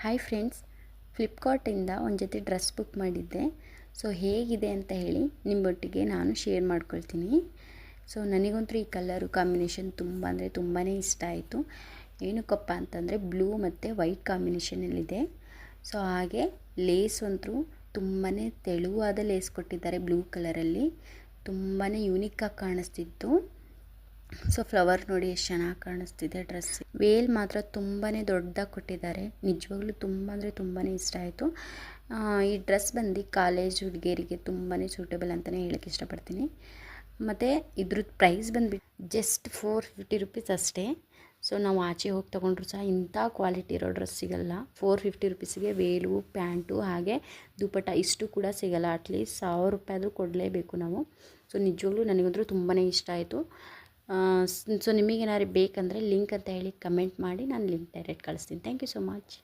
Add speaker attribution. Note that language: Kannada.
Speaker 1: ಹಾಯ್ ಫ್ರೆಂಡ್ಸ್, ಫ್ಲಿಪ್ಕಾರ್ಟಿಂದ ಒಂದು ಜೊತೆ ಡ್ರೆಸ್ ಬುಕ್ ಮಾಡಿದ್ದೆ. ಸೊ ಹೇಗಿದೆ ಅಂತ ಹೇಳಿ ನಿಮ್ಮೊಟ್ಟಿಗೆ ನಾನು ಶೇರ್ ಮಾಡ್ಕೊಳ್ತೀನಿ. ಸೊ ನನಗಂತೂ ಈ ಕಲರು ಕಾಂಬಿನೇಷನ್ ತುಂಬ ಅಂದರೆ ತುಂಬಾ ಇಷ್ಟ ಆಯಿತು. ಏನಕ್ಕಪ್ಪ ಅಂತಂದರೆ ಬ್ಲೂ ಮತ್ತು ವೈಟ್ ಕಾಂಬಿನೇಷನಲ್ಲಿದೆ. ಸೊ ಹಾಗೆ ಲೇಸ್ ಅಂತೂ ತುಂಬಾ ತೆಳುವಾದ ಲೇಸ್ ಕೊಟ್ಟಿದ್ದಾರೆ. ಬ್ಲೂ ಕಲರಲ್ಲಿ ತುಂಬಾ ಯೂನಿಕ್ಕಾಗಿ ಕಾಣಿಸ್ತಿತ್ತು. ಸೊ ಫ್ಲವರ್ ನೋಡಿ ಎಷ್ಟು ಚೆನ್ನಾಗಿ ಕಾಣಿಸ್ತಿದೆ. ಡ್ರೆಸ್ ವೇಲ್ ಮಾತ್ರ ತುಂಬಾ ದೊಡ್ಡದಾಗಿ ಕೊಟ್ಟಿದ್ದಾರೆ. ನಿಜವಾಗ್ಲೂ ತುಂಬ ಅಂದರೆ ತುಂಬಾ ಇಷ್ಟ ಆಯಿತು. ಈ ಡ್ರೆಸ್ ಬಂದು ಕಾಲೇಜ್ ಹುಡುಗಿಯರಿಗೆ ತುಂಬಾ ಸೂಟೇಬಲ್ ಅಂತಲೇ ಹೇಳೋಕ್ಕೆ ಇಷ್ಟಪಡ್ತೀನಿ. ಮತ್ತು ಇದ್ರದ್ದು ಪ್ರೈಸ್ ಬಂದುಬಿಟ್ಟು ಜಸ್ಟ್ 450 ರುಪೀಸ್ ಅಷ್ಟೇ. ಸೊ ನಾವು ಆಚೆ ಹೋಗಿ ತೊಗೊಂಡ್ರು ಸಹ ಇಂಥ ಕ್ವಾಲಿಟಿ ಇರೋ ಡ್ರೆಸ್ ಸಿಗಲ್ಲ. 450 ರುಪೀಸಿಗೆ ವೇಲು, ಪ್ಯಾಂಟು ಹಾಗೆ ದುಪಟ್ಟ ಇಷ್ಟು ಕೂಡ ಸಿಗಲ್ಲ. ಅಟ್ಲೀಸ್ಟ್ 1000 ರೂಪಾಯಿ ಆದರೂ ಕೊಡಲೇಬೇಕು ನಾವು. ಸೊ ನಿಜವಾಗ್ಲೂ ನನಗಂತೂ ತುಂಬಾ ಇಷ್ಟ ಆಯಿತು. ಸೊ ನಿಮಗೇನಾದ್ರು ಬೇಕಂದರೆ ಲಿಂಕ್ ಅಂತ ಹೇಳಿ ಕಮೆಂಟ್ ಮಾಡಿ, ನಾನು ಲಿಂಕ್ ಡೈರೆಕ್ಟ್ ಕಳಿಸ್ತೀನಿ. Thank you so much.